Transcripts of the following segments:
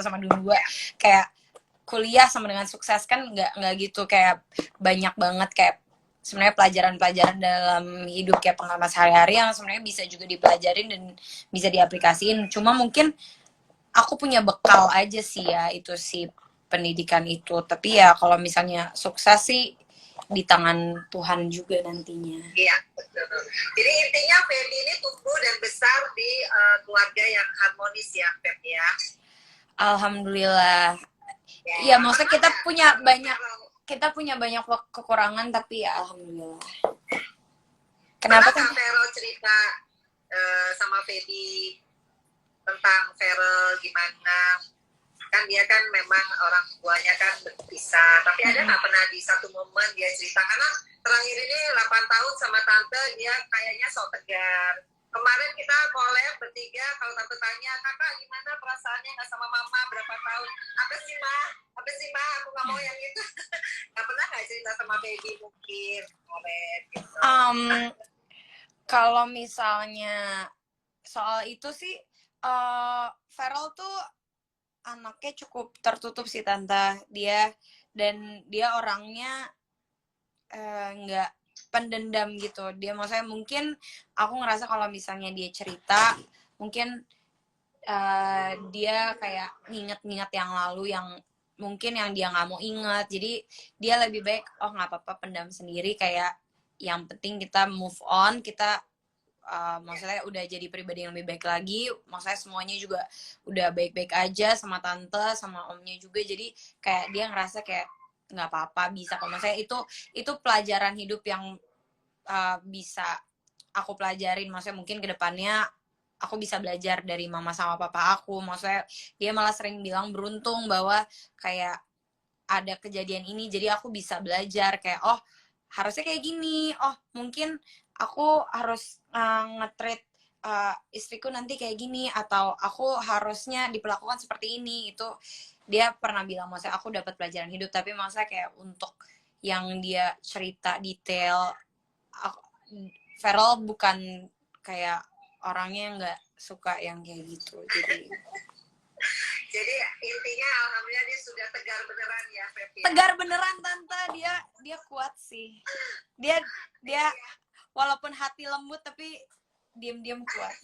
sama dulu gue kayak kuliah sama dengan sukses kan nggak gitu, kayak banyak banget kayak sebenarnya pelajaran-pelajaran dalam hidup kayak pengalaman sehari-hari yang sebenarnya bisa juga dipelajarin dan bisa diaplikasiin. Cuma mungkin aku punya bekal aja sih ya, itu sih pendidikan itu. Tapi ya kalau misalnya sukses sih di tangan Tuhan juga nantinya. Iya, betul. Jadi intinya Feby ini tumbuh dan besar di keluarga yang harmonis ya, Feb ya. Alhamdulillah. Ya, maksudnya kita punya banyak kekurangan, tapi ya alhamdulillah. Kenapa Kak Feral cerita sama Feby tentang Feral gimana? Kan dia kan memang orang tuanya kan berpisah, tapi ada nggak pernah di satu momen dia cerita, karena terakhir ini 8 tahun sama tante dia kayaknya sok tegar. Kemarin kita collab bertiga, kalau tante tanya, kakak gimana perasaannya nggak sama mama berapa tahun? Apa sih mah, aku nggak mau yang itu. Nggak pernah nggak cerita sama Baby mungkin kemarin gitu. Kalau misalnya soal itu sih, Feral tuh anaknya cukup tertutup sih tante. Dia orangnya nggak pendendam gitu. Dia maksudnya mungkin aku ngerasa kalau misalnya dia cerita mungkin dia kayak nginget-nginget yang lalu yang mungkin yang dia nggak mau inget. Jadi dia lebih baik nggak apa-apa pendam sendiri, kayak yang penting kita move on, kita maksudnya udah jadi pribadi yang lebih baik lagi, maksudnya semuanya juga udah baik-baik aja sama tante sama omnya juga, jadi kayak dia ngerasa kayak nggak apa-apa, bisa kok. Maksudnya itu pelajaran hidup yang bisa aku pelajarin, maksudnya mungkin kedepannya aku bisa belajar dari mama sama papa aku. Maksudnya dia malah sering bilang beruntung bahwa kayak ada kejadian ini jadi aku bisa belajar kayak harusnya kayak gini, mungkin aku harus nge-treat istriku nanti kayak gini, atau aku harusnya diperlakukan seperti ini. Itu dia pernah bilang, maksudnya aku dapat pelajaran hidup. Tapi maksudnya kayak untuk yang dia cerita detail, Feral bukan kayak orangnya yang nggak suka yang kayak gitu. Jadi intinya alhamdulillah dia sudah tegar beneran ya, Febi. Tegar beneran tante, dia kuat sih. Dia walaupun hati lembut tapi diam-diam kuat.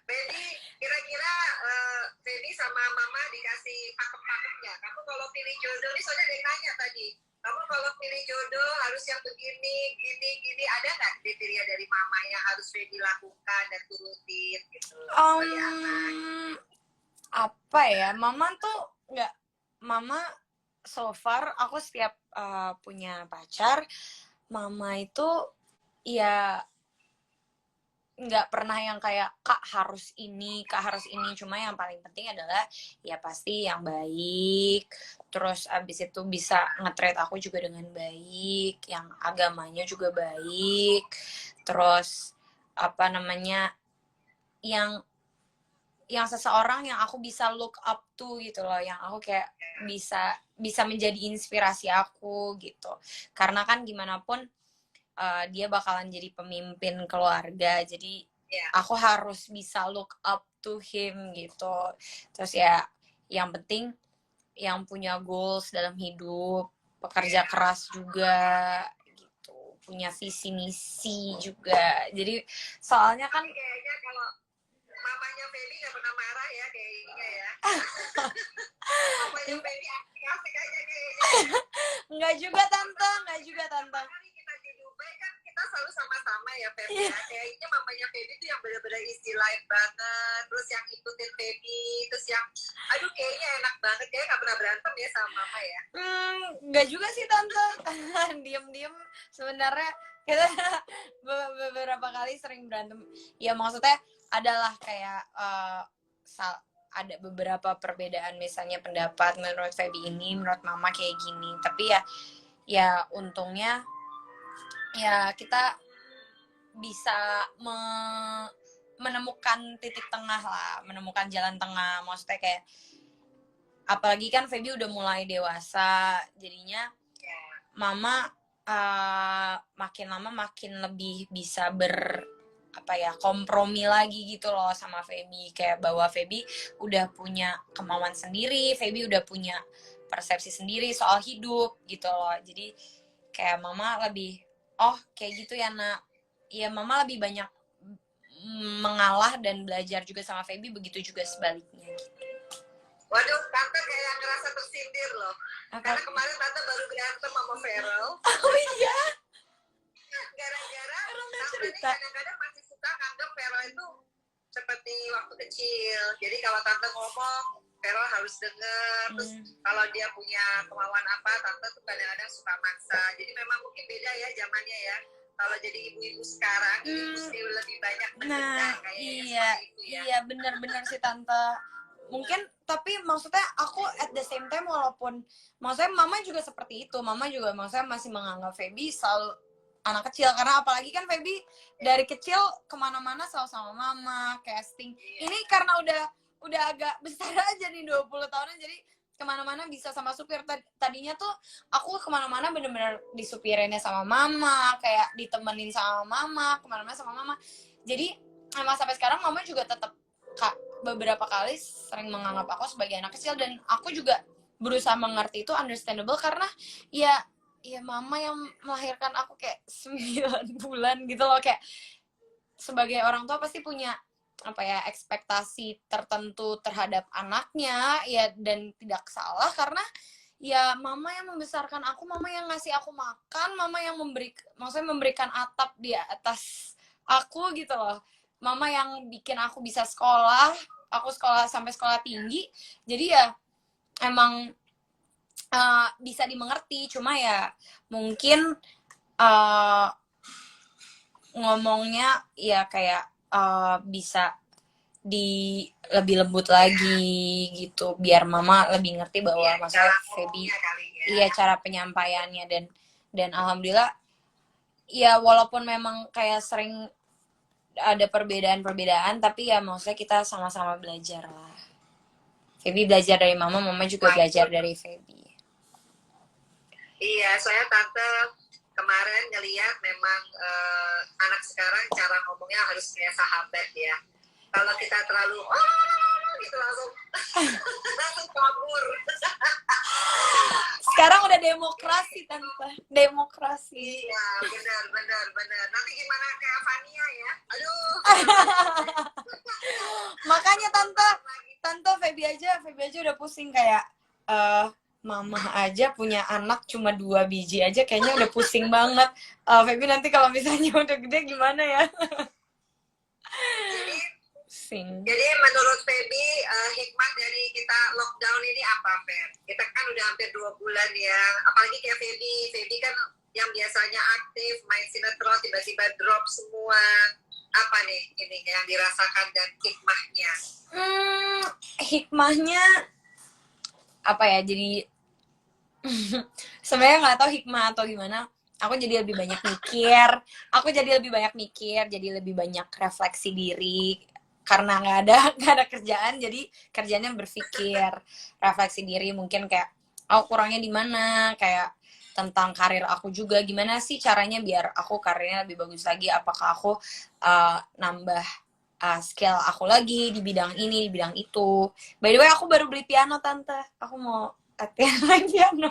Baby, kira-kira Baby sama mama dikasih pakem-pakemnya. Kamu kalau pilih jodoh, ini soalnya ada yang nanya tadi. Kamu kalau pilih jodoh harus yang begini, gini, ada nggak kriteria dari mama yang harus Baby lakukan dan turutin gitu? Apa ya, mama tuh nggak, mama so far aku setiap punya pacar, mama itu ya nggak pernah yang kayak kak harus ini, cuma yang paling penting adalah ya pasti yang baik, terus abis itu bisa nge-treat aku juga dengan baik, yang agamanya juga baik, terus apa namanya, yang seseorang yang aku bisa look up to gitu loh, yang aku kayak bisa menjadi inspirasi aku gitu. Karena kan gimana pun dia bakalan jadi pemimpin keluarga, jadi aku harus bisa look up to him gitu. Terus ya yang penting yang punya goals dalam hidup, pekerja keras juga gitu, punya visi misi juga. Jadi soalnya kan kayaknya kalau mamanya Feby nggak pernah marah ya kayaknya ya. Mamanya Feby asik-asik aja kayaknya. Enggak juga tante. Hari kita di Dubai kan kita selalu sama-sama ya Feby ya. Kayaknya mamanya Feby tuh yang benar-benar easy life banget. Terus yang ikutin Feby, terus yang aduh kayaknya enak banget, kayaknya nggak pernah berantem ya sama mama ya. Enggak juga sih tante. Diem-diem sebenarnya kita beberapa kali sering berantem. Ya maksudnya adalah kayak ada beberapa perbedaan, misalnya pendapat, menurut Feby ini, menurut mama kayak gini. Tapi ya untungnya ya kita bisa menemukan titik tengah lah, menemukan jalan tengah. Maksudnya kayak apalagi kan Feby udah mulai dewasa, jadinya mama makin lama makin lebih bisa apa ya, kompromi lagi gitu loh sama Feby, kayak bahwa Feby udah punya kemauan sendiri, Feby udah punya persepsi sendiri soal hidup gitu loh. Jadi kayak mama lebih, oh kayak gitu ya nak, ya mama lebih banyak mengalah dan belajar juga sama Feby, begitu juga sebaliknya gitu. Waduh, tante kayak ngerasa tersindir loh. Apa? Karena kemarin tante baru berantem sama Feral. Oh iya. Gara-gara tante cerita. ini kadang-kadang masih suka nganggap Feral itu seperti waktu kecil. Jadi kalau tante ngomong, Feral harus denger. Terus kalau dia punya kemauan apa, tante tuh kadang-kadang suka maksa. Jadi memang mungkin beda ya zamannya ya. Kalau jadi ibu-ibu sekarang, ibu mesti lebih banyak mendengar kayaknya seperti itu ya. Iya benar-benar sih tante. Mungkin tapi maksudnya aku at the same time, walaupun maksudnya mama juga seperti itu, mama juga maksudnya masih menganggap Feby selalu anak kecil, karena apalagi kan Feby dari kecil kemana-mana selalu sama mama, casting. Ini karena udah agak besar aja nih 20 tahunan, jadi kemana-mana bisa sama supir. Tadinya tuh aku kemana-mana bener-bener disupirinnya sama mama, kayak ditemenin sama mama, kemana-mana sama mama. Jadi emang sampai sekarang mama juga tetap beberapa kali sering menganggap aku sebagai anak kecil, dan aku juga berusaha mengerti itu, understandable, karena ya mama yang melahirkan aku kayak 9 bulan gitu loh, kayak sebagai orang tua pasti punya apa ya, ekspektasi tertentu terhadap anaknya ya, dan tidak salah karena ya mama yang membesarkan aku, mama yang ngasih aku makan, mama yang maksudnya memberikan atap di atas aku gitu loh, mama yang bikin aku bisa sekolah, aku sampai sekolah tinggi. Jadi ya emang bisa dimengerti, cuma ya mungkin ngomongnya ya kayak bisa lebih lembut lagi gitu, biar mama lebih ngerti bahwa maksudnya Feby iya cara penyampaiannya, dan alhamdulillah ya walaupun memang kayak sering ada perbedaan tapi ya maksudnya kita sama-sama belajar lah. Feby belajar dari mama, mama juga belajar dari Feby. Iya, soalnya tante kemarin ngeliat memang anak sekarang cara ngomongnya harus kayak sahabat ya. Kalau kita terlalu gitu langsung kabur. Sekarang udah demokrasi tante, demokrasi. Iya, benar. Nanti gimana kayak Fania ya? Aduh. Makanya tante Feby aja udah pusing kayak mama aja punya anak cuma 2 biji aja kayaknya udah pusing banget. Feby nanti kalau misalnya udah gede gimana ya? Jadi menurut Feby hikmah dari kita lockdown ini apa, Fer? Kita kan udah hampir 2 bulan ya, apalagi kayak Feby kan yang biasanya aktif main sinetron tiba-tiba drop semua. Apa nih ini yang dirasakan dan hikmahnya? Hikmahnya apa ya, jadi sebenarnya nggak tahu hikmah atau gimana, aku jadi lebih banyak mikir, jadi lebih banyak refleksi diri, karena nggak ada kerjaan, jadi kerjanya berpikir, refleksi diri, mungkin kayak aku kurangnya di mana, kayak tentang karir aku juga, gimana sih caranya biar aku karirnya lebih bagus lagi, apakah aku nambah skill aku lagi di bidang ini, di bidang itu. By the way, aku baru beli piano tante, aku mau latihan main piano.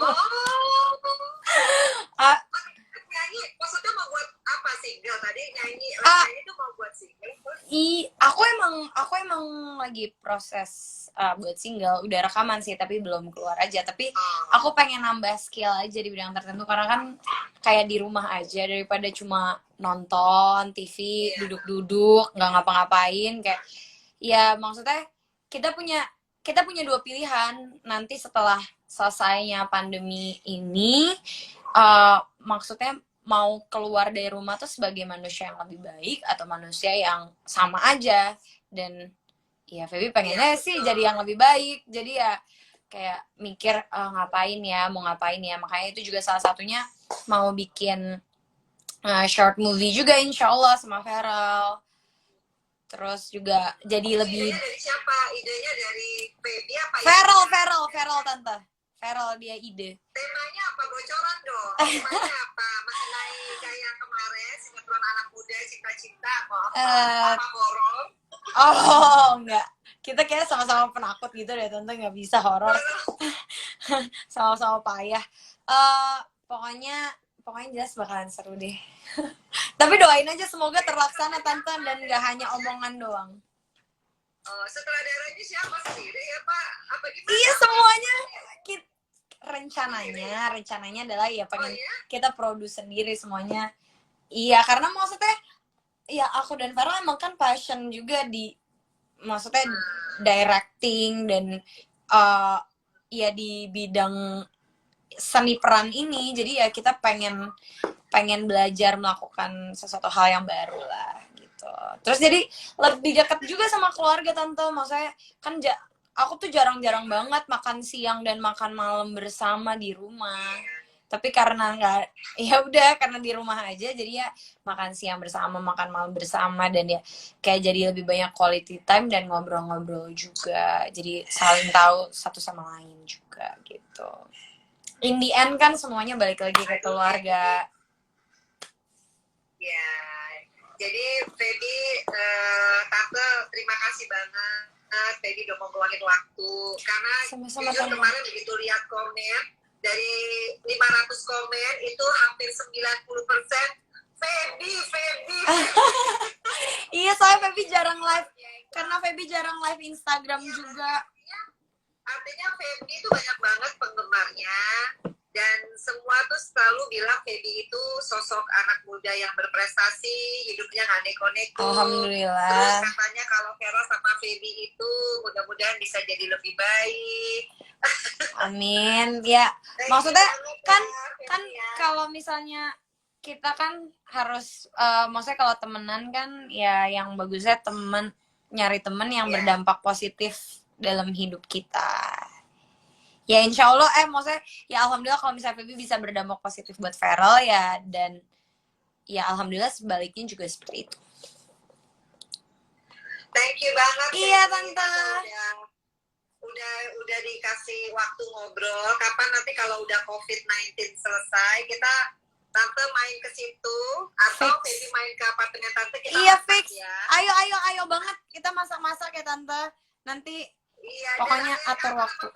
Nyanyi, maksudnya mau buat apa, single tadi nyanyi itu mau buat single? Aku emang lagi proses buat single, udah rekaman sih tapi belum keluar aja, tapi aku pengen nambah skill aja di bidang tertentu, karena kan kayak di rumah aja daripada cuma nonton TV, duduk-duduk nggak ngapa-ngapain, kayak ya maksudnya kita punya 2 pilihan nanti setelah selesainya pandemi ini, maksudnya mau keluar dari rumah tuh sebagai manusia yang lebih baik atau manusia yang sama aja. Dan ya Feby pengennya sih jadi yang lebih baik, jadi ya kayak mikir mau ngapain ya, makanya itu juga salah satunya mau bikin short movie juga insyaallah sama Feral. Terus juga jadi lebih. Idenya dari siapa? Idenya dari Feby apa? Feral tante. Feral dia ide. Temanya apa? Bocoran dong. Temanya apa? Mengenai kayak kemarin sinetron anak muda cinta-cinta kok. Eh, Apa horor? oh enggak, kita kayak sama-sama penakut gitu deh tante, nggak bisa horor. Sama-sama payah. Pokoknya pokoknya jelas bakalan seru deh. Tapi doain aja semoga terlaksana tante, dan nggak hanya omongan doang. Sutradaranya siapa sendiri ya Pak? Apa gimana? Iya semuanya. Rencananya adalah ya pengen kita produce sendiri semuanya. Iya karena maksudnya ya aku dan Farah emang kan passion juga di, maksudnya directing dan ya di bidang seni peran ini, jadi ya kita pengen belajar melakukan sesuatu hal yang baru lah gitu. Terus jadi lebih dekat juga sama keluarga tante, maksudnya kan aku tuh jarang-jarang banget makan siang dan makan malam bersama di rumah. Tapi karena nggak, ya udah karena di rumah aja, jadi ya makan siang bersama, makan malam bersama, dan ya kayak jadi lebih banyak quality time dan ngobrol-ngobrol juga. Jadi saling tahu satu sama lain juga gitu. In the end kan semuanya balik lagi ke keluarga. Ya, jadi Feby, tante terima kasih banget. Feby udah mau ngeluangin waktu karena Sama-sama, jujur tante. kemarin begitu lihat komen dari 500 komen itu hampir 90% Feby. Iya, soalnya Feby jarang live, karena Feby jarang live Instagram juga. Artinya Feby itu banyak banget penggemarnya, dan semua tuh selalu bilang Feby itu sosok anak muda yang berprestasi, hidupnya nggak neko-neko. Alhamdulillah. Terus katanya kalau Vera sama Feby itu mudah-mudahan bisa jadi lebih baik. Amin. Ya, maksudnya kan kalau misalnya kita kan harus maksudnya kalau temenan kan ya yang bagusnya nyari temen yang berdampak positif dalam hidup kita. Ya insya Allah maksudnya ya alhamdulillah kalau misalnya Feby bisa berdampak positif buat Feral ya, dan ya alhamdulillah sebaliknya juga seperti itu. Thank you banget. Iya tante. Udah dikasih waktu ngobrol. Kapan nanti kalau udah COVID-19 selesai kita tante main ke situ atau Feby main ke apartemen tante kita. Iya fix ya. Ayo banget kita masak ya tante. Nanti iya, pokoknya atur waktu.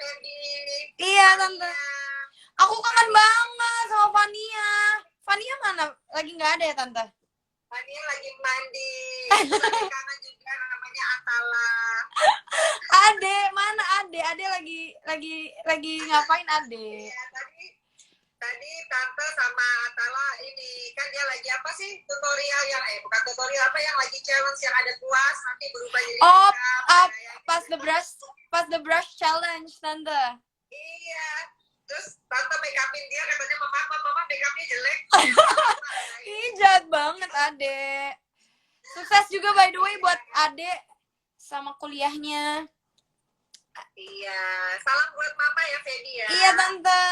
Iya tante. Aku kangen banget sama Fania. Fania mana? Lagi nggak ada ya tante? Fania lagi mandi. Kangen juga namanya Atala. Ade mana Ade? Ade lagi ngapain Ade? Iya, tadi tante sama Atala ini kan dia lagi apa sih tutorial yang bukan tutorial, apa yang lagi challenge yang ada kuas nanti berubah jadi pas the brush challenge tante. Iya, terus tante make upin dia, katanya mama make upnya jelek. Ih jahat banget Ade. Sukses juga by the way buat Ade sama kuliahnya. Iya, salam buat mama ya Feby ya. Iya tante.